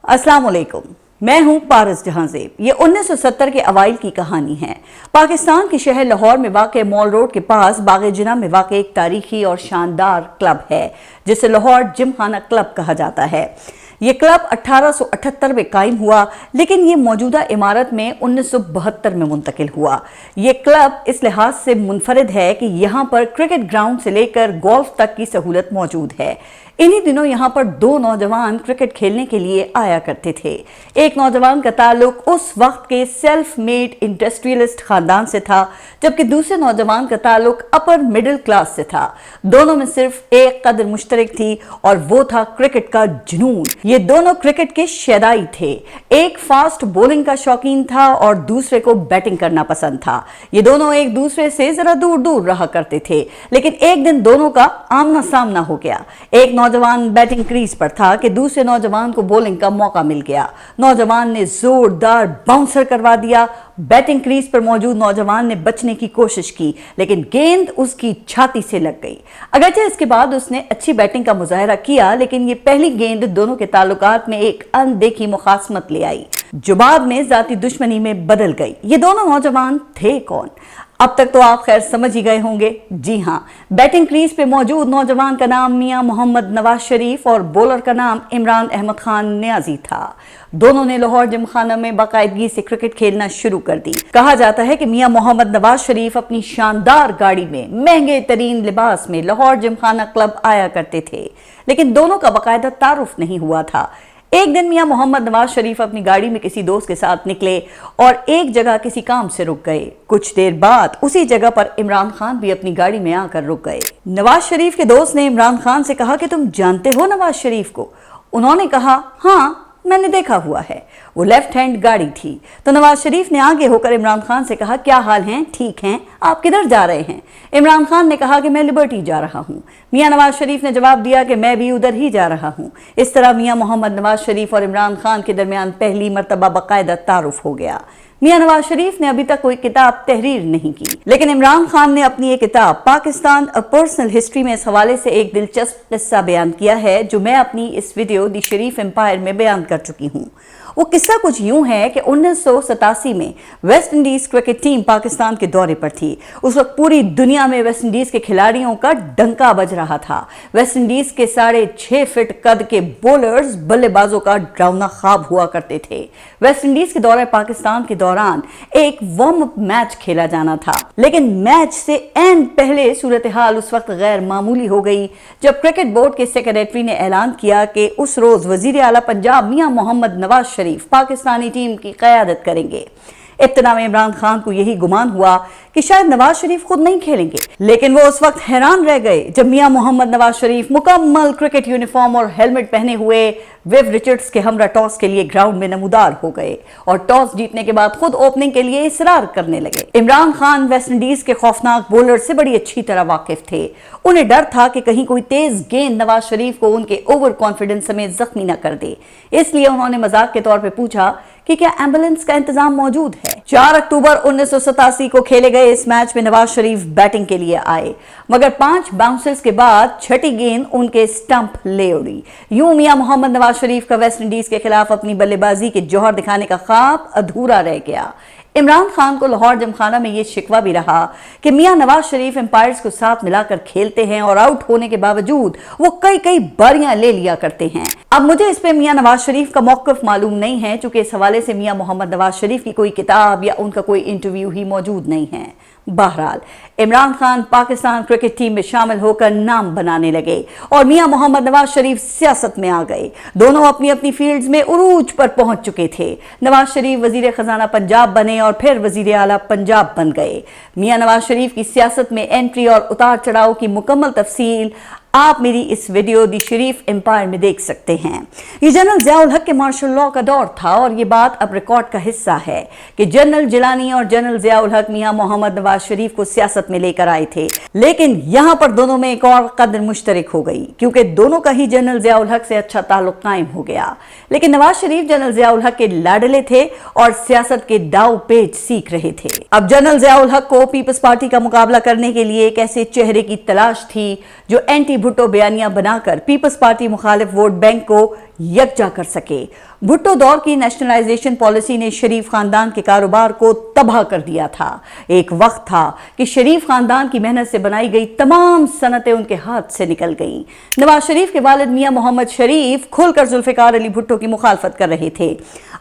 अस्सलाम वालेकुम। मैं हूं पारस जहांजेब। ये 1970 के अवाइल की कहानी है। पाकिस्तान के शहर लाहौर में वाक़ मॉल रोड के पास बाग़ जिना में वाक़ एक तारीखी और शानदार क्लब है जिसे लाहौर जिमखाना क्लब कहा जाता है। ये क्लब 1878 में कायम हुआ, लेकिन ये मौजूदा इमारत में 1972 में मुंतकिल हुआ। ये क्लब इस लिहाज से मुनफरिद है कि यहाँ पर क्रिकेट ग्राउंड से लेकर गोल्फ तक की सहूलत मौजूद है। इन्हीं दिनों यहाँ पर दो नौजवान क्रिकेट खेलने के लिए आया करते थे। एक नौजवान का ताल्लुक उस वक्त के सेल्फ मेड इंडस्ट्रियलिस्ट खानदान से था, जबकि दूसरे नौजवान का ताल्लुक अपर मिडिल क्लास से था। दोनों में सिर्फ एक कदर मुश्तरक थी और वो था क्रिकेट का जुनून। ये दोनों क्रिकेट के शैदाई थे। एक फास्ट बॉलिंग का शौकीन था और दूसरे को बैटिंग करना पसंद था। ये दोनों एक दूसरे से जरा दूर दूर रहा करते थे, लेकिन एक दिन दोनों का आमना सामना हो गया। एक नौजवान बैटिंग क्रीज पर था कि दूसरे नौजवान को बॉलिंग का मौका मिल गया। नौजवान ने जोरदार बाउंसर करवा दिया। बैटिंग क्रीज पर मौजूद नौजवान ने बचने की कोशिश की, लेकिन गेंद उसकी छाती से लग गई। अगरचे इसके बाद उसने अच्छी बैटिंग का मुजाहरा किया, लेकिन ये पहली गेंद दोनों के ताल्लुकात में एक अनदेखी मुखासमत ले आई, जो बाद में जाती दुश्मनी में बदल गई। ये दोनों नौजवान थे कौन? अब तक तो आप खैर समझ ही गए होंगे। जी हाँ, बैटिंग क्रीज पे मौजूद नौजवान का नाम मियां मोहम्मद नवाज शरीफ और बॉलर का नाम इमरान अहमद खान नियाजी था। दोनों ने लाहौर जिमखाना में बाकायदगी से क्रिकेट खेलना शुरू कर दी। कहा जाता है कि मियां मोहम्मद नवाज शरीफ अपनी शानदार गाड़ी में महंगे तरीन लिबास में लाहौर जिमखाना क्लब आया करते थे, लेकिन दोनों का बाकायदा तारुफ नहीं हुआ था। एक दिन मियां मोहम्मद नवाज शरीफ अपनी गाड़ी में किसी दोस्त के साथ निकले और एक जगह किसी काम से रुक गए। कुछ देर बाद उसी जगह पर इमरान खान भी अपनी गाड़ी में आकर रुक गए। नवाज शरीफ के दोस्त ने इमरान खान से कहा कि तुम जानते हो नवाज शरीफ को? उन्होंने कहा, हाँ मैंने देखा हुआ है। वो लेफ्ट हैंड गाड़ी थी। तो नवाज शरीफ ने आगे होकर इमरान खान से कहा, क्या हाल हैं? ठीक हैं। आप किधर जा रहे हैं? इमरान खान ने कहा कि मैं लिबर्टी जा रहा हूँ। मियां नवाज शरीफ ने जवाब दिया कि मैं भी उधर ही जा रहा हूँ। इस तरह मियां मोहम्मद नवाज शरीफ और इमरान खान के दरमियान पहली मर्तबा बाकायदा तारुफ हो गया। मियां नवाज शरीफ ने अभी तक कोई किताब तहरीर नहीं की, लेकिन इमरान खान ने अपनी एक किताब पाकिस्तान अ पर्सनल हिस्ट्री में इस हवाले से एक दिलचस्प किस्सा बयान किया है, जो मैं अपनी इस वीडियो द शरीफ एम्पायर में बयान कर चुकी हूँ। वो किस्सा कुछ यूं है कि 1987 में West Indies cricket team Pakistan के दौरे पर थी। उस वक्त पूरी दुनिया में वेस्ट इंडीज के खिलाड़ियों का डंका बज रहा था। वेस्ट इंडीज के 6.5 फीट कद के बॉलर्स बल्लेबाजों का डरावना ख्वाब हुआ करते थे। वेस्ट इंडीज के दौरे पाकिस्तान के दौरान एक वार्म अप मैच खेला जाना था, लेकिन मैच से एन पहले सूरत हाल उस वक्त गैर मामूली हो गई, जब क्रिकेट बोर्ड के सेक्रेटरी ने ऐलान किया कि उस रोज वजीर आला पंजाब मियां मोहम्मद नवाज शरीफ पाकिस्तानी टीम की क़यादत करेंगे। इब्तिदा में इमरान खान को यही गुमान हुआ कि शायद नवाज शरीफ खुद नहीं खेलेंगे, लेकिन वो उस वक्त हैरान रह गए जब मियां मोहम्मद नवाज शरीफ मुकम्मल क्रिकेट यूनिफॉर्म और हेलमेट पहने हुए विव रिचर्ड्स के हमरा टॉस के लिए ग्राउंड में नमूदार हो गए और टॉस जीतने के बाद खुद ओपनिंग के लिए इसरार करने लगे। इमरान खान वेस्ट इंडीज के खौफनाक बॉलर से बड़ी अच्छी तरह वाकिफ थे। उन्हें डर था कि कहीं कोई तेज गेंद नवाज शरीफ को उनके ओवर कॉन्फिडेंस समेत जख्मी न कर दे, इसलिए उन्होंने मजाक के तौर पर पूछा कि क्या एम्बुलेंस का इंतजाम मौजूद है। 4 अक्टूबर 1987 को खेले गए इस मैच में नवाज शरीफ बैटिंग के लिए आए, मगर 5 बाउंसर्स के बाद छठी गेंद उनके स्टंप ले उड़ी। यूं मियां मोहम्मद नवाज शरीफ का वेस्ट इंडीज के खिलाफ अपनी बल्लेबाजी के जौहर दिखाने का ख्वाब अधूरा रह गया। इमरान खान को लाहौर जिमखाना में यह शिकवा भी रहा कि मियां नवाज शरीफ एम्पायर्स को साथ मिलाकर खेलते हैं और आउट होने के बावजूद वो कई बारियां ले लिया करते हैं। अब मुझे इस पे मियां नवाज शरीफ का मौक़िफ़ मालूम नहीं है, चूंकि इस हवाले से मियां मोहम्मद नवाज शरीफ की कोई किताब या उनका कोई इंटरव्यू ही मौजूद नहीं है। बहरहाल इमरान खान पाकिस्तान क्रिकेट टीम में शामिल होकर नाम बनाने लगे और मियां मोहम्मद नवाज शरीफ सियासत में आ गए। दोनों अपनी अपनी फील्ड्स में उरूज पर पहुंच चुके थे। नवाज शरीफ वजीर खजाना पंजाब बने और फिर वजीर आला पंजाब बन गए। मियां नवाज शरीफ की सियासत में एंट्री और उतार चढ़ाव की मुकम्मल तफसील आप मेरी इस वीडियो द शरीफ एम्पायर में देख सकते हैं। ये जनरल ज़ियाउल हक के मार्शल लॉ का दौर था और ये बात अब रिकॉर्ड का हिस्सा है कि जनरल जिलानी और जनरल ज़ियाउल हक मियां मोहम्मद नवाज शरीफ को सियासत में लेकर आए थे, लेकिन यहाँ पर दोनों में एक और कदर मुश्तरक हो गई, क्योंकि दोनों का ही जनरल ज़ियाउल हक से अच्छा ताल्लुक कायम हो गया। लेकिन नवाज शरीफ जनरल ज़ियाउल हक के लाडले थे और सियासत के दाव पेच सीख रहे थे। अब जनरल ज़ियाउल हक को पीपल्स पार्टी का मुकाबला करने के लिए एक ऐसे चेहरे की तलाश थी जो एंटी भुट्टो बयानियां बनाकर पीपल्स पार्टी मुखालिफ वोट बैंक को यकजा कर सके। भुट्टो दौर की नेशनलाइजेशन पॉलिसी ने शरीफ खानदान के कारोबार को तबाह कर दिया था। एक वक्त था कि शरीफ खानदान की मेहनत से बनाई गई तमाम सनतें उनके हाथ से निकल गईं। नवाज शरीफ के वालिद मियां मोहम्मद शरीफ खुलकर जुल्फिकार अली भुट्टो की मुखालफत कर रहे थे।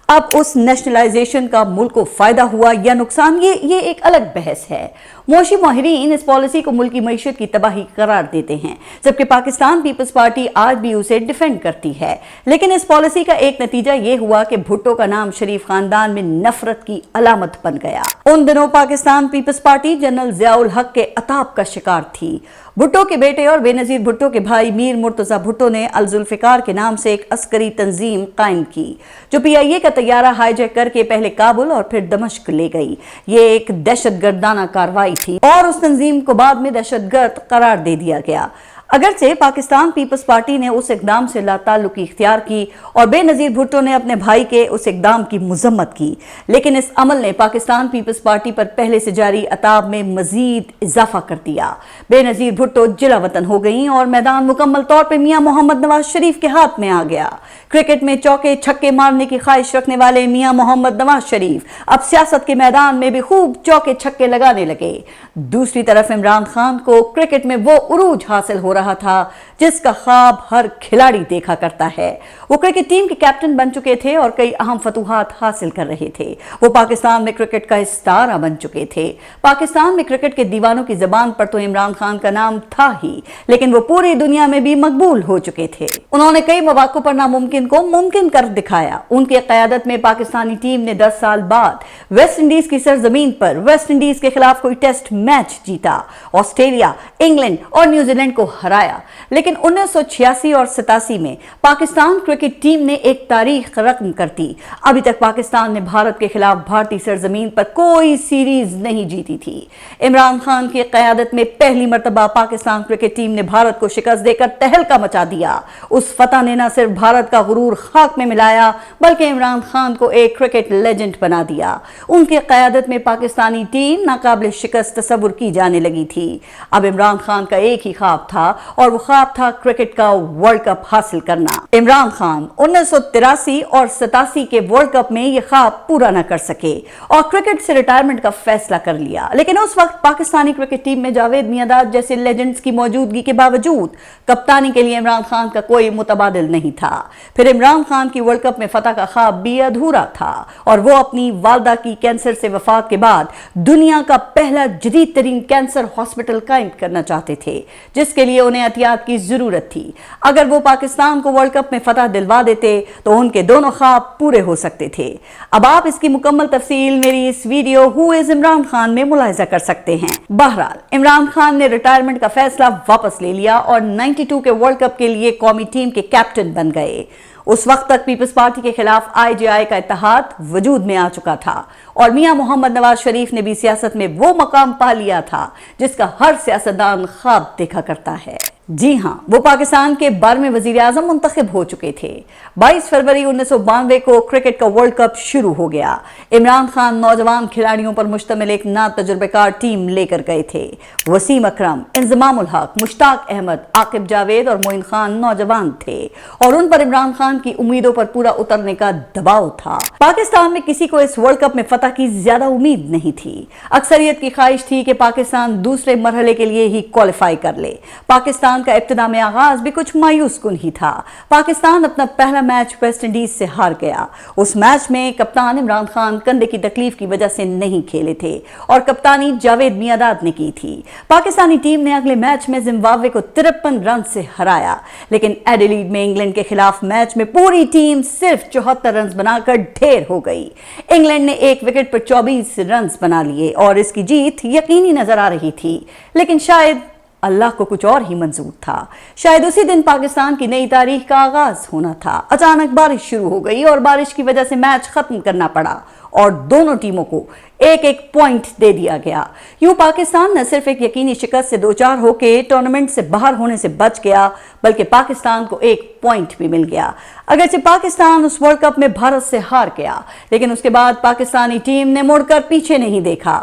अब उस नेशनलाइजेशन का मुल्क को फायदा हुआ या नुकसान, ये एक अलग बहस है। मोशी माहिरीन इस पॉलिसी को मुल्क की मईशत की तबाही करार देते हैं, जबकि पाकिस्तान पीपल्स पार्टी आज भी उसे डिफेंड करती है। लेकिन इस पॉलिसी का एक नतीजा ये हुआ कि भुट्टो का नाम शरीफ खानदान में नफरत की अलामत बन गया। उन दिनों Pakistan peoples party general Ziaul Haq के अताब का शिकार थी। भुट्टो के बेटे और बेनजीर भुट्टो के भाई मीर मुर्तजा भुट्टो ने अल जुल्फिकार के नाम से एक अस्करी तंजीम कायम की, जो PIA का तैयारा हाईजैक करके पहले काबुल और फिर दमिश्क ले गई। ये एक दहशतगर्दाना कार्रवाई थी और उस तंजीम को बाद में दहशतगर्द करार दे दिया गया। अगरचे पाकिस्तान पीपल्स पार्टी ने उस इकदाम से लाताल्लुकी इख्तियार की और बेनजीर भुट्टो ने अपने भाई के उस इकदाम की मुजम्मत की, लेकिन इस अमल ने पाकिस्तान पीपल्स पार्टी पर पहले से जारी अताब में मजीद इजाफा कर दिया। बेनजीर भुट्टो जिला वतन हो गईं और मैदान मुकम्मल तौर पर मियां मोहम्मद नवाज शरीफ के हाथ में आ गया। क्रिकेट में चौके छक्के मारने की ख्वाहिश रखने वाले मियां मोहम्मद नवाज शरीफ अब सियासत के मैदान में भी खूब चौके छक्के लगाने लगे। दूसरी तरफ इमरान खान को क्रिकेट में वो उरूज हासिल हो रहा था जिसका ख्वाब हर खिलाड़ी देखा करता है। वो क्रिकेट टीम के कैप्टन बन चुके थे और कई अहम फतूहात हासिल कर रहे थे। वो पाकिस्तान में क्रिकेट का सितारा बन चुके थे। पाकिस्तान में क्रिकेट के दीवानों की जबान पर तो इमरान खान का नाम था ही, लेकिन वो पूरी दुनिया में भी मकबूल हो चुके थे। उन्होंने कई मौकों पर नामुमकिन को मुमकिन कर दिखाया। उनकी क़यादत में पाकिस्तानी टीम ने 10 साल बाद वेस्ट इंडीज की सरजमीन पर वेस्ट इंडीज के खिलाफ कोई टेस्ट मैच जीता, ऑस्ट्रेलिया, इंग्लैंड और न्यूजीलैंड को हराया। लेकिन 1986 और 87 में पाकिस्तान क्रिकेट टीम ने एक तारीख रकम कर दी। अभी तक पाकिस्तान ने भारत के खिलाफ भारतीय सरजमीन पर कोई सीरीज नहीं जीती थी। इमरान खान की क़यादत में पहली मर्तबा पाकिस्तान क्रिकेट टीम ने भारत को शिकस्त देकर तहलका मचा दिया। उस फतह ने न सिर्फ भारत का गुरूर खाक में मिलाया, बल्कि इमरान खान को एक क्रिकेट लेजेंड बना दिया। उनकी क़यादत में पाकिस्तानी टीम नाकाबिल शिकस्त तस्वुर की जाने लगी थी। अब इमरान खान का एक ही ख्वाब था और वो ख्वाब था क्रिकेट का वर्ल्ड कप हासिल करना। इमरान खान 1983 और 87 के वर्ल्ड कप में ये ख्वाब पूरा न कर सके और क्रिकेट से रिटायरमेंट का फैसला कर लिया। लेकिन उस वक्त पाकिस्तानी क्रिकेट टीम में जावेद मियांदाद जैसे लेजेंड्स की मौजूदगी के बावजूद कप्तानी के लिए इमरान खान का कोई मुतबादिल नहीं था। फिर इमरान खान की वर्ल्ड कप में फतह का ख्वाब भी अधूरा था और वो अपनी वालदा की कैंसर से वफात के बाद दुनिया का पहला जदीद तरीन कैंसर हॉस्पिटल कायम करना चाहते थे, जिसके लिए उन्हें एहतियात की जरूरत थी। अगर वो पाकिस्तान को वर्ल्ड कप में फतह दिलवा देते तो उनके दोनों ख्वाब पूरे हो सकते थे। अब आप इसकी मुकम्मल तफसील मेरी इस video who is Imran Khan में मुलाहिजा कर सकते हैं। बहरहाल इमरान खान ने रिटायरमेंट का फैसला वापस ले लिया और 92 के वर्ल्ड कप के लिए कौमी टीम के कैप्टन बन गए। उस वक्त तक पीपल्स पार्टी के खिलाफ IJI का इत्तेहाद वजूद में आ चुका था और मियां मोहम्मद नवाज शरीफ ने भी सियासत में वो मकाम पा लिया था जिसका हर सियासतदान ख्वाब देखा करता है। जी हाँ, वो पाकिस्तान के 12वें वजीर आजम मुंतखब हो चुके थे। 22 फरवरी 1992 को क्रिकेट का वर्ल्ड कप शुरू हो गया। इमरान खान नौजवान खिलाड़ियों पर मुश्तमिल एक ना तजुर्बेकार टीम लेकर गए थे। वसीम अकरम, इंजमामुल हक, मुश्ताक अहमद, आकिब जावेद और मोइन खान नौजवान थे और उन पर इमरान खान की उम्मीदों पर पूरा उतरने का दबाव था। पाकिस्तान में किसी को इस वर्ल्ड कप में फतह की ज्यादा उम्मीद नहीं थी। अक्सरियत की ख्वाहिश थी कि पाकिस्तान दूसरे मरहले के लिए ही क्वालिफाई कर ले। पाकिस्तान का इब्तिदा में आगाज भी कुछ मायूस कुन ही था। पाकिस्तान अपना पहला मैच वेस्ट इंडीज से हार गया। उस मैच में कप्तान इमरान खान कंधे की तकलीफ की वजह से नहीं खेले थे और कप्तानी जावेद मियांदाद ने की थी। पाकिस्तानी टीम ने अगले मैच में जिम्बाब्वे को 53 रन से हराया, लेकिन एडिलेड में इंग्लैंड के खिलाफ मैच में पूरी टीम सिर्फ 74 रन बनाकर ढेर हो गई। इंग्लैंड ने एक विकेट पर 24 रन बना लिए और इसकी जीत यकीनी नजर आ रही थी, लेकिन शायद अल्लाह को कुछ और ही मंजूर था। शायद उसी दिन पाकिस्तान की नई तारीख का आगाज होना था। अचानक बारिश शुरू हो गई और बारिश की वजह से मैच खत्म करना पड़ा और दोनों टीमों को एक एक पॉइंट दे दिया गया। यूं पाकिस्तान न सिर्फ एक यकीनी शिकस्त से 2-4 होके टूर्नामेंट से बाहर होने से बच गया, बल्कि पाकिस्तान को एक पॉइंट भी मिल गया। अगरचे पाकिस्तान उस वर्ल्ड कप में भारत से हार गया, लेकिन उसके बाद पाकिस्तानी टीम ने मुड़कर पीछे नहीं देखा।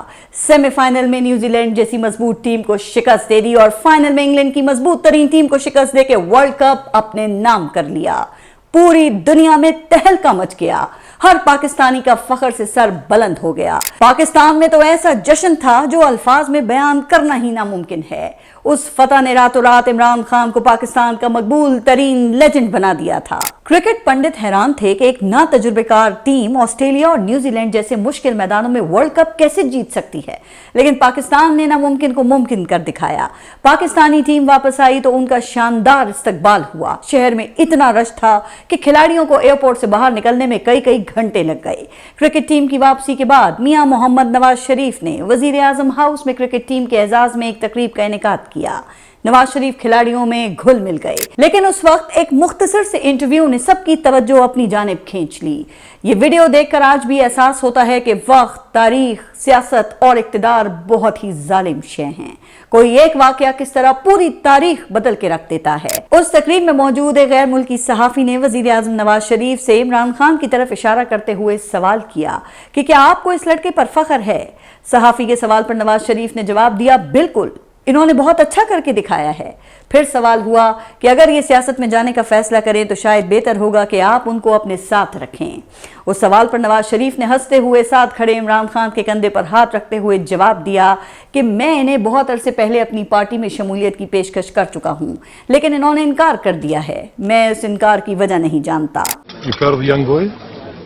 सेमीफाइनल में न्यूजीलैंड जैसी मजबूत टीम को शिकस्त दे दी और फाइनल में इंग्लैंड की मजबूत तरीन टीम को शिकस्त देकर वर्ल्ड कप अपने नाम कर लिया। पूरी दुनिया में तहलका मच गया। हर पाकिस्तानी का फख्र से सर बुलंद हो गया। पाकिस्तान में तो ऐसा जश्न था जो अल्फाज में बयान करना ही नामुमकिन है। उस फतह ने रातों रात इमरान खान को पाकिस्तान का मकबूल तरीन लेजेंड बना दिया था। क्रिकेट पंडित हैरान थे कि एक ना तजुर्बेकार टीम ऑस्ट्रेलिया और न्यूजीलैंड जैसे मुश्किल मैदानों में वर्ल्ड कप कैसे जीत सकती है, लेकिन पाकिस्तान ने नामुमकिन को मुमकिन कर दिखाया। पाकिस्तानी टीम वापस आई तो उनका शानदार इस्तकबाल हुआ। शहर में इतना रश था कि खिलाड़ियों को एयरपोर्ट से बाहर निकलने में कई कई घंटे लग गए। क्रिकेट टीम की वापसी के बाद मियां मोहम्मद नवाज शरीफ ने वजीर आजम हाउस में क्रिकेट टीम के एजाज में एक तकरीब का इनेकाद किया। नवाज शरीफ खिलाड़ियों में घुल मिल गए, लेकिन उस वक्त एक मुख्तसर से इंटरव्यू ने सबकी तवज्जो अपनी जानिब खींच ली। ये वीडियो देखकर आज भी एहसास होता है कि वक्त, तारीख, सियासत और इक्तिदार बहुत ही जालिम शे हैं। कोई एक वाकया किस तरह पूरी तारीख बदल के रख देता है। उस तकरीब में मौजूद एक गैर मुल्की सहाफी ने वजीर आजम नवाज शरीफ से इमरान खान की तरफ इशारा करते हुए सवाल किया कि क्या आपको इस लड़के पर फख्र है। सहाफी के सवाल पर नवाज शरीफ ने जवाब दिया, बिल्कुल, इन्होंने बहुत अच्छा करके दिखाया है। फिर सवाल हुआ कि अगर ये सियासत में जाने का फैसला करें तो शायद बेहतर होगा कि आप उनको अपने साथ रखें। उस सवाल पर नवाज शरीफ ने हंसते हुए साथ खड़े इमरान खान के कंधे पर हाथ रखते हुए जवाब दिया कि मैं इन्हें बहुत अरसे पहले अपनी पार्टी में शमूलियत की पेशकश कर चुका हूं, लेकिन इन्होंने इनकार कर दिया है। मैं इस इनकार की वजह नहीं जानता।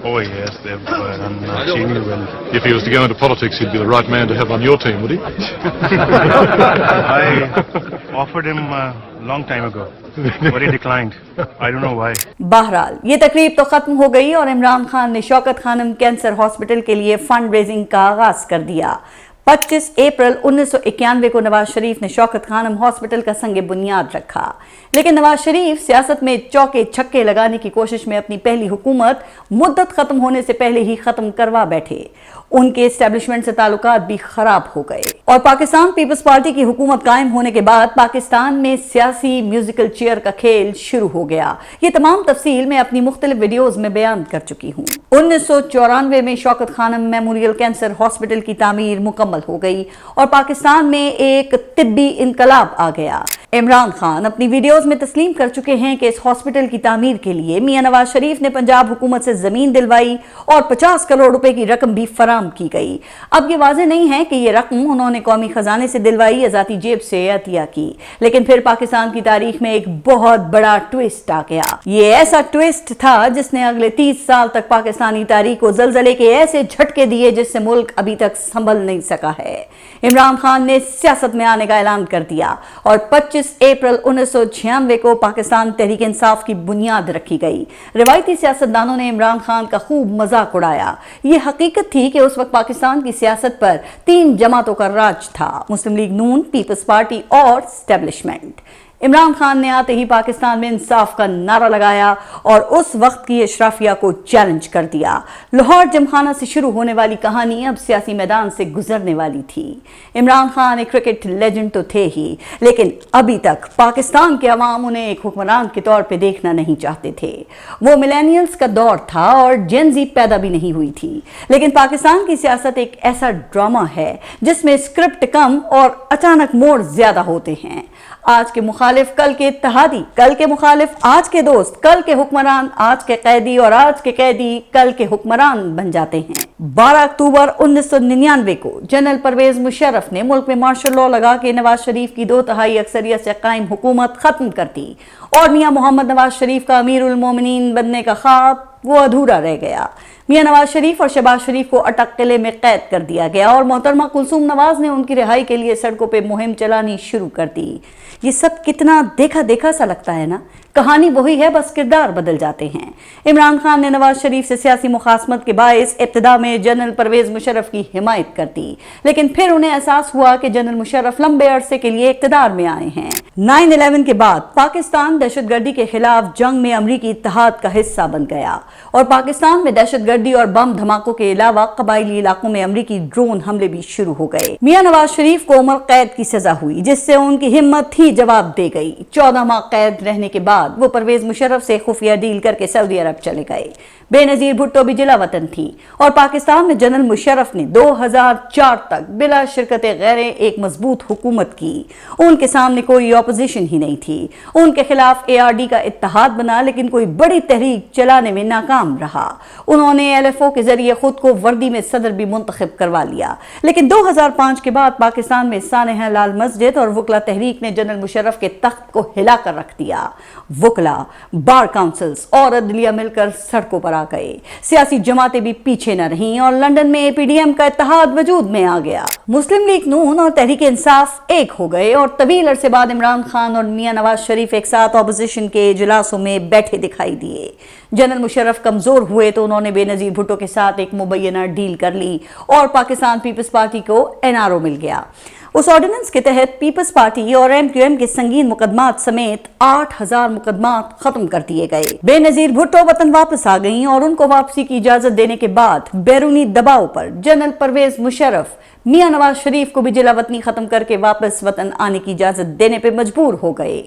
Oh yes, they've seen you well. If he was to go into politics, he'd be the right man to have on your team, would he? I offered him a long time ago, but he declined. I don't know why. बहरहाल ये तकरीब तो खत्म हो गई और इमरान खान ने Shaukat Khanam cancer hospital के लिए फंड रेजिंग का आगाज कर दिया। 25 अप्रैल 1991 को नवाज शरीफ ने शौकत खानम हॉस्पिटल का संगे बुनियाद रखा, लेकिन नवाज शरीफ सियासत में चौके छक्के लगाने की कोशिश में अपनी पहली हुकूमत मुद्दत खत्म होने से पहले ही खत्म करवा बैठे। उनके एस्टेब्लिशमेंट से ताल्लुकात भी खराब हो गए और पाकिस्तान पीपल्स पार्टी की हुकूमत कायम होने के बाद पाकिस्तान में सियासी म्यूजिकल चेयर का खेल शुरू हो गया। ये तमाम तफसील मैं अपनी मुख्तलिफ वीडियोज में बयान कर चुकी हूँ। 1994 में Shaukat Khanum memorial cancer hospital की तामीर मुकम्मल हो गई और पाकिस्तान में एक तिब्बी इनकलाब आ गया। इमरान खान अपनी वीडियोस में तस्लीम कर चुके हैं कि इस हॉस्पिटल की तामीर के लिए मियां नवाज शरीफ ने पंजाब हुकूमत से जमीन दिलवाई और 50 करोड़ रुपए की रकम भी फराम की गई। अब ये वाज़ेह नहीं है कि ये रकम उन्होंने कौमी खजाने से दिलवाई या जाती जेब से अतिया की, लेकिन फिर पाकिस्तान की तारीख में एक बहुत बड़ा ट्विस्ट आ गया। ये ऐसा ट्विस्ट था जिसने अगले 30 साल तक पाकिस्तानी तारीख को जलजले के ऐसे झटके दिए जिससे मुल्क अभी तक संभल नहीं सका है। इमरान खान ने सियासत में आने का ऐलान कर दिया और 25 अप्रैल 1996 को पाकिस्तान तहरीक इंसाफ की बुनियाद रखी गई। रिवायती सियासतदानों ने इमरान खान का खूब मजाक उड़ाया। ये हकीकत थी कि उस वक्त पाकिस्तान की सियासत पर 3 जमातों का राज था, मुस्लिम लीग नून, पीपल्स पार्टी और एस्टेब्लिशमेंट। इमरान खान ने आते ही पाकिस्तान में इंसाफ का नारा लगाया और उस वक्त की अशराफिया को चैलेंज कर दिया। लाहौर जमखाना से शुरू होने वाली कहानी अब सियासी मैदान से गुजरने वाली थी। इमरान खान एक क्रिकेट लेजेंड तो थे ही, लेकिन अभी तक पाकिस्तान के अवाम उन्हें एक हुक्मरान के तौर पे देखना नहीं चाहते थे। वो मिलेनियल्स का दौर था और जेन ज़ी पैदा भी नहीं हुई थी। लेकिन पाकिस्तान की सियासत एक ऐसा ड्रामा है जिसमें स्क्रिप्ट कम और अचानक मोड़ ज्यादा होते हैं। आज के मुखालिफ कल के इत्तेहादी, कल के मुखालिफ आज के दोस्त, कल के हुक्मरान आज के कैदी और आज के कैदी कल के हुक्मरान बन जाते हैं। 12 अक्टूबर 1999 को जनरल परवेज मुशर्रफ ने मुल्क में मार्शल लॉ लगा के नवाज शरीफ की 2/3 अक्सरियत से कायम हुकूमत खत्म कर दी और मियां मोहम्मद नवाज शरीफ का अमीरुल मोमिनीन बनने का ख्वाब वो अधूरा रह गया। मियां नवाज शरीफ और शहबाज शरीफ को अटक किले में कैद कर दिया गया और मोहतरमा कुलसूम नवाज ने उनकी रिहाई के लिए सड़कों पे मुहिम चलानी शुरू कर दी। ये सब कितना देखा देखा सा लगता है ना। कहानी वही है, बस किरदार बदल जाते हैं। इमरान खान ने नवाज शरीफ से सियासी मुखासमत के बायस इब्तिदा में जनरल परवेज मुशर्रफ की हिमायत कर दी, लेकिन फिर उन्हें एहसास हुआ कि जनरल मुशर्रफ लंबे अरसे के लिए इक्तदार में आए हैं। 9/11 के बाद पाकिस्तान दहशतगर्दी के खिलाफ जंग में अमरीकी इत्तेहाद का हिस्सा बन गया और पाकिस्तान में दहशतगर्दी और बम धमाकों के अलावा कबायली इलाकों में अमरीकी ड्रोन हमले भी शुरू हो गए। मियां नवाज शरीफ को उम्र कैद की सजा हुई जिससे उनकी हिम्मत ही जवाब दे गई। 14 माह कैद रहने के बाद बाद वो परवेज मुशर्रफ से खुफिया डील करके सऊदी अरब चले गए। बेनजीर भुट्टो भी जिला वतन थी और पाकिस्तान में जनरल मुशर्रफ ने 2004 तक बिला शिरकत गैर एक मजबूत हुकूमत की। उनके सामने कोई ऑपोजिशन ही नहीं थी। उनके खिलाफ ARD का इत्तेहाद बना लेकिन कोई बड़ी तहरीक चलाने में नाकाम रहा। उन्होंने LFO के जरिए खुद को वर्दी में सदर भी मुंतखब करवा लिया, लेकिन 2005 के बाद पाकिस्तान में सानेह लाल मस्जिद और वकला तहरीक ने जनरल मुशर्रफ के तख्त को हिला कर रख दिया। वकला, बार काउंसिल्स और अदलिया मिलकर सड़कों पर आ गए। सियासी जमातें भी पीछे न रहीं और लंदन में APDM का इत्तेहाद वजूद में आ गया। मुस्लिम लीग नून और तहरीक इंसाफ एक हो गए और तवील अरसे बाद इमरान खान और मियां नवाज शरीफ एक साथ ऑपोजिशन के इजलासों में बैठे दिखाई दिए। जनरल मुशर्रफ कमजोर हुए तो उन्होंने बेनजीर भुट्टो के साथ एक मुबैना डील कर ली और पाकिस्तान पीपल्स पार्टी को NRO मिल गया। उस ऑर्डिनेंस के तहत पीपल्स पार्टी और MQM के संगीन मुकदमात समेत 8000 मुकदमात खत्म कर दिए गए। बेनजीर भुट्टो वतन वापस आ गईं और उनको वापसी की इजाजत देने के बाद बैरूनी दबाव पर जनरल परवेज मुशर्रफ मियां नवाज शरीफ को भी जिला वतनी खत्म करके वापस वतन आने की इजाजत देने पर मजबूर हो गए।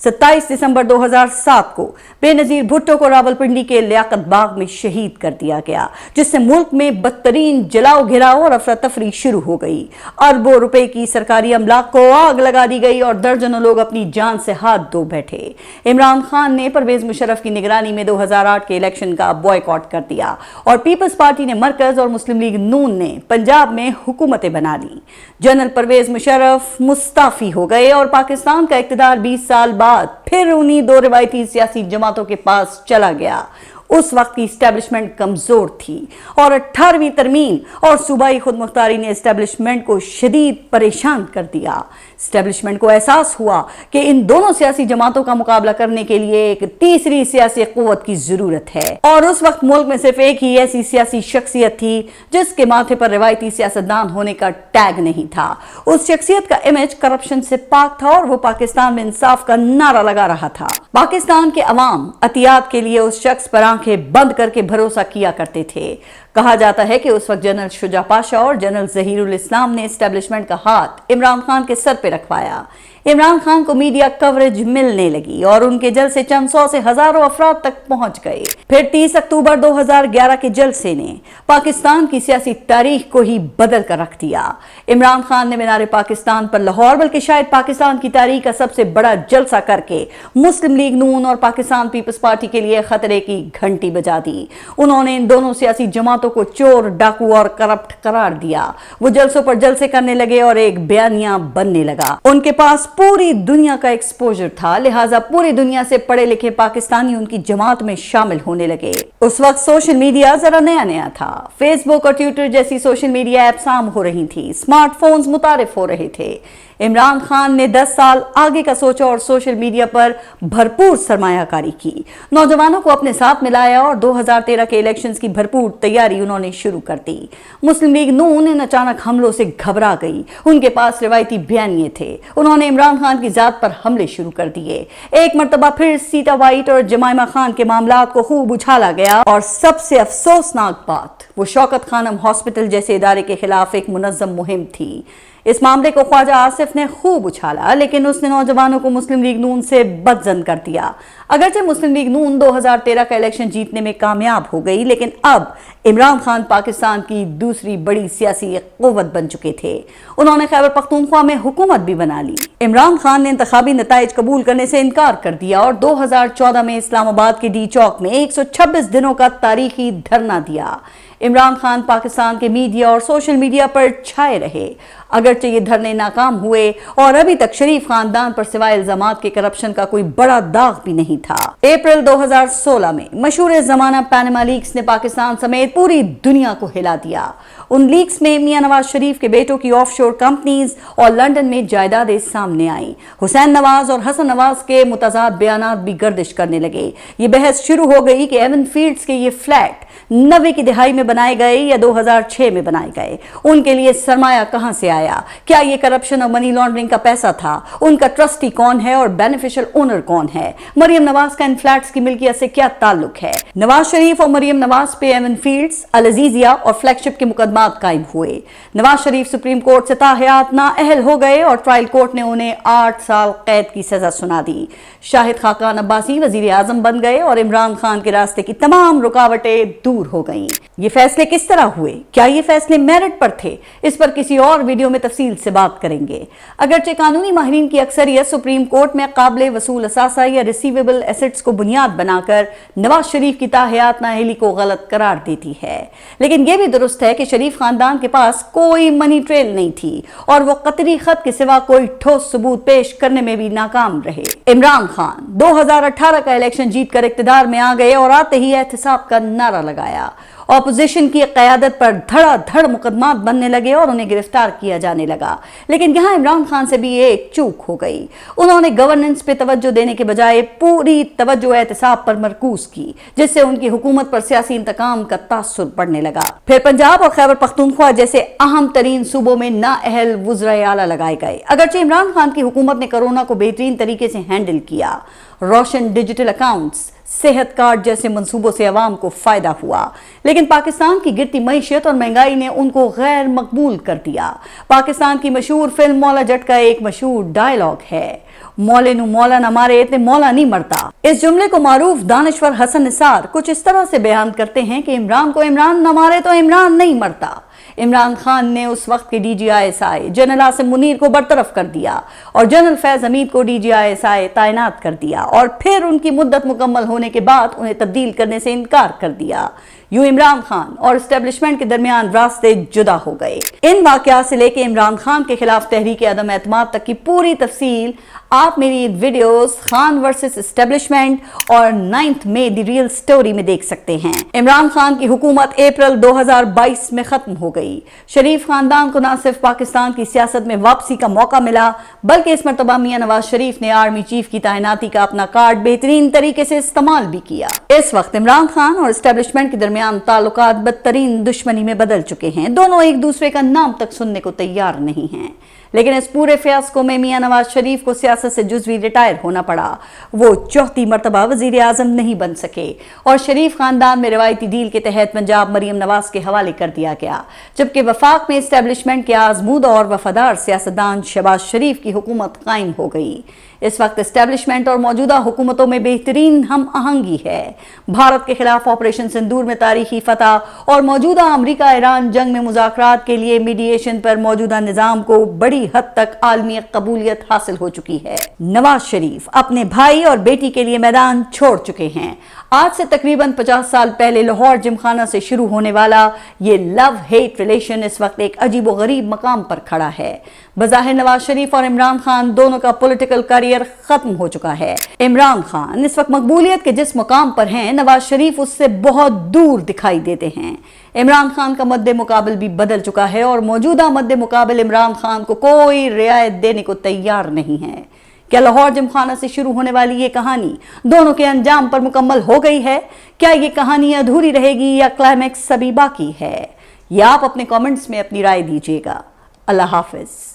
27 दिसंबर 2007 को बेनजीर भुट्टो को रावलपिंडी के लियाकत बाग में शहीद कर दिया गया, जिससे मुल्क में बदतरीन जलाओ घिराव और अफरा तफरी शुरू हो गई। अरबों रुपए की सरकारी अमलाक को आग लगा दी गई और दर्जनों लोग अपनी जान से हाथ धो बैठे। इमरान खान ने परवेज मुशर्रफ की निगरानी में 2008 के इलेक्शन का बॉयकॉट कर दिया और पीपल्स पार्टी ने मरकज और मुस्लिम लीग नून ने पंजाब में हुकूमतें बना ली। जनरल परवेज मुशर्रफ मुस्ताफी हो गए और पाकिस्तान का इक़्तिदार 20 साल बाद फिर उन्हीं दो रिवायती सियासी जमातों के पास चला गया। उस वक्त की एस्टेब्लिशमेंट कमजोर थी और 18वीं तरमीम और सूबाई खुद मुख्तारी ने एस्टेब्लिशमेंट को शदीद परेशान कर दिया। एस्टेब्लिशमेंट को एहसास हुआ कि इन दोनों सियासी जमातों का मुकाबला करने के लिए एक तीसरी सियासी कुव्वत की जरूरत है और उस वक्त मुल्क में सिर्फ एक ही ऐसी सियासी शख्सियत थी जिसके माथे पर रिवायती सियासतदान होने का टैग नहीं था। उस शख्सियत का इमेज करप्शन से पाक था और वो पाकिस्तान में इंसाफ का नारा लगा रहा था। पाकिस्तान के अवाम अतियात के लिए उस शख्स पर आंखें बंद करके भरोसा किया करते थे। कहा जाता है कि उस वक्त जनरल शुजा पाशा और जनरल जहीरुल इस्लाम ने एस्टेब्लिशमेंट का हाथ इमरान खान के सर पे रखवाया। इमरान खान को मीडिया कवरेज मिलने लगी और उनके जलसे चंद सौ से हजारों अफराद तक पहुंच गए। फिर 30 अक्टूबर 2011 के जलसे ने पाकिस्तान की सियासी तारीख को ही बदल कर रख दिया। इमरान खान ने मीनार पाकिस्तान पर लाहौर बल्कि शायद पाकिस्तान की तारीख का सबसे बड़ा जलसा करके मुस्लिम लीग नून और पाकिस्तान पीपल्स पार्टी के लिए खतरे की घंटी बजा दी। उन्होंने इन दोनों सियासी जमातों को चोर, डाकू और करप्ट करार दिया। वो जलसों पर जलसे करने लगे और एक बयानिया बनने लगा। उनके पास पूरी दुनिया का एक्सपोजर था, लिहाजा पूरी दुनिया से पढ़े लिखे पाकिस्तानी उनकी जमात में शामिल होने लगे। उस वक्त सोशल मीडिया जरा नया नया था। फेसबुक और ट्विटर जैसी सोशल मीडिया ऐप्स आम हो रही थी, स्मार्टफोन्स मुतारिफ हो रहे थे। इमरान खान ने 10 साल आगे का सोचा और सोशल मीडिया पर भरपूर सरमायाकारी की, नौजवानों को अपने साथ मिलाया और 2013 के इलेक्शंस की भरपूर तैयारी उन्होंने शुरू कर दी। मुस्लिम लीग नून इन अचानक हमलों से घबरा गई। उनके पास रिवायती बयानिए थे। उन्होंने इमरान खान की जात पर हमले शुरू कर दिए। एक मरतबा फिर सीता वाइट और जमाइमा खान के मामलात को खूब उछाला गया और सबसे अफसोसनाक बात वो शौकत खानम हॉस्पिटल जैसे इदारे के खिलाफ एक मुनज़्ज़म मुहिम थी। इस मामले को ख्वाजा आसिफ ने खूब उछाला, लेकिन उसने नौजवानों को मुस्लिम लीग नून से बदजन कर दिया। अगरचे मुस्लिम लीग नून 2013 का इलेक्शन जीतने में कामयाब हो गई, लेकिन अब इमरान खान पाकिस्तान की दूसरी बड़ी सियासी कुव्वत बन चुके थे। उन्होंने खैबर पख्तूनख्वा में हुकूमत भी बना ली। इमरान खान ने इंतखाबी नताइज कबूल करने से इनकार कर दिया और 2014 में इस्लामाबाद के डी चौक में 126 दिनों का तारीखी धरना दिया। इमरान खान पाकिस्तान के मीडिया और सोशल मीडिया पर छाए रहे। अगरचे ये धरने नाकाम हुए और अभी तक शरीफ खानदान पर सिवाय इल्जामात के करप्शन का कोई बड़ा दाग भी नहीं था। अप्रैल 2016 में मशहूर जमाना पैनामा लीक्स ने पाकिस्तान समेत पूरी दुनिया को हिला दिया। उन लीक्स में मियां नवाज शरीफ के बेटों की ऑफशोर कंपनीज और लंदन में जायदादें सामने आई। हुसैन नवाज और हसन नवाज के मुतजाद बयानात भी गर्दिश करने लगे। ये बहस शुरू हो गई कि एवन फील्ड्स के ये फ्लैट 90 की दिहाई में बनाए गए या 2006 में बनाए गए? उनके लिए सरमाया कहां से आया? क्या ये करप्शन और मनी लॉन्ड्रिंग का पैसा था? उनका ट्रस्टी कौन है और बेनिफिशियल ओनर कौन है? मरियम नवाज का इन फ्लैट्स की मिल्कियत से क्या ताल्लुक है? नवाज शरीफ और मरियम नवाज पे एवन फील्ड्स, अल अजीजिया और फ्लैगशिप के मुकदमात कायम हुए। नवाज शरीफ सुप्रीम कोर्ट से ताहयात नाअहल हो गए और ट्रायल कोर्ट ने उन्हें 8 साल कैद की सजा सुना दी। शाहिद खाकान अब्बासी वजीर आजम बन गए और इमरान खान के रास्ते की तमाम रुकावटें दूर हो गईं। ये फैसले किस तरह हुए? क्या ये फैसले मेरिट पर थे? इस पर किसी और वीडियो में तफसील से बात करेंगे। अगरचे कानूनी माहिरीन की अक्सरियत सुप्रीम कोर्ट में काबिल वसूल असासा या रिसीवेबल एसेट्स को बुनियाद बनाकर नवाज शरीफ की ताहयात नाअहली को गलत करार देती है, लेकिन यह भी दुरुस्त है कि शरीफ खानदान के पास कोई मनी ट्रेल नहीं थी और वो कतरी खत के सिवा कोई ठोस सबूत पेश करने में भी नाकाम रहे। इमरान खान 2018 का इलेक्शन जीतकर इक्तिदार में आ गए और आते ही एहतिसाब का नारा लगाया। ऑपोजिशन की क़यादत पर धड़ाधड़ मुकदमात बनने लगे और उन्हें गिरफ्तार किया जाने लगा। लेकिन यहां इमरान खान से भी एक चूक हो गई। उन्होंने गवर्नेंस पे तवज्जो देने के बजाय पूरी तवज्जो एहतिसाब पर मरकूज की, जिससे उनकी हुकूमत पर सियासी इंतकाम का तासुर पड़ने लगा। फिर पंजाब और खैबर पख्तूनख्वा जैसे अहम तरीन सूबों में नाअहल वुज़राए आला लगाए गए। अगरचे इमरान खान की हुकूमत ने कोरोना को बेहतरीन तरीके से हैंडल किया, रोशन डिजिटल अकाउंट्स, सेहत कार्ड जैसे मंसूबों से अवाम को फायदा हुआ, लेकिन पाकिस्तान की गिरती मईशत और महंगाई ने उनको गैर मकबूल कर दिया। पाकिस्तान की मशहूर फिल्म मौला जट का एक मशहूर डायलॉग है, मौले नु मौला न मारे ते मौला नहीं मरता। इस जुमले को मारूफ दानिश्वर हसन निसार कुछ इस तरह से बयान करते हैं कि इमरान को इमरान न मारे तो इमरान नहीं मरता। इमरान खान ने उस वक्त के DGISI जनरल आसिम मुनीर को बरतरफ कर दिया और जनरल फैज हमीद को DGISI तैनात कर दिया और फिर उनकी मुद्दत मुकम्मल होने के बाद उन्हें तब्दील करने से इनकार कर दिया। यूं इमरान खान और एस्टेब्लिशमेंट के दरमियान रास्ते जुदा हो गए। इन वाकयात से लेकर इमरान खान के खिलाफ तहरीक अदम एतमाद तक की पूरी तफसील आप मेरी वीडियोस खान वर्सेस एस्टेब्लिशमेंट और 9 मई द रियल स्टोरी में देख सकते हैं। इमरान खान की हुकूमत अप्रैल 2022 में खत्म हो गई। शरीफ खानदान को न सिर्फ पाकिस्तान की सियासत में वापसी का मौका मिला, बल्कि इस मरतबा मियां नवाज शरीफ ने आर्मी चीफ की तैनाती का अपना कार्ड बेहतरीन तरीके से इस्तेमाल भी किया। इस वक्त इमरान खान और एस्टेब्लिशमेंट के दरमियान ताल्लुकात बदतरीन दुश्मनी में बदल चुके हैं। दोनों एक दूसरे का नाम तक सुनने को तैयार नहीं हैं। लेकिन इस पूरे फियास्को में मियां नवाज शरीफ को सियासत से जुज़वी रिटायर होना पड़ा। वो चौथी मरतबा वजीर आजम नहीं बन सके और शरीफ खानदान में रिवायती डील के तहत पंजाब मरियम नवाज के हवाले कर दिया गया, जबकि वफाक में एस्टेब्लिशमेंट के आजमूद और वफादार सियासतदान शहबाज शरीफ की हुकूमत कायम हो गई। इस वक्त एस्टेब्लिशमेंट और मौजूदा हुकूमतों में बेहतरीन हम आहंगी है। भारत के खिलाफ ऑपरेशन सिंदूर में तारीखी फतह और मौजूदा अमरीका ईरान जंग में मुज़ाकरात के लिए मीडिएशन पर मौजूदा निज़ाम को बड़ी हद तक आलमी कबूलियत हासिल हो चुकी है। नवाज शरीफ अपने भाई और बेटी के लिए मैदान छोड़ चुके हैं। आज से तकरीबन 50 साल पहले लाहौर जिमखाना से शुरू होने वाला ये लव हेट रिलेशन इस वक्त एक अजीब व गरीब मकाम पर खड़ा है। बज़ाहिर नवाज शरीफ और इमरान खान दोनों का पॉलिटिकल करियर खत्म हो चुका है। इमरान खान इस वक्त मकबूलियत के जिस मुकाम पर हैं, नवाज शरीफ उससे बहुत दूर दिखाई देते हैं। इमरान खान का मद्दे मुकाबिल भी बदल चुका है और मौजूदा मद्दे मुकाबिल इमरान खान को कोई रियायत देने को तैयार नहीं है। क्या लाहौर जिमखाना से शुरू होने वाली ये कहानी दोनों के अंजाम पर मुकम्मल हो गई है? क्या ये कहानी अधूरी रहेगी या क्लाइमैक्स अभी बाकी है? या आप अपने कमेंट्स में अपनी राय दीजिएगा। अल्लाह हाफिज।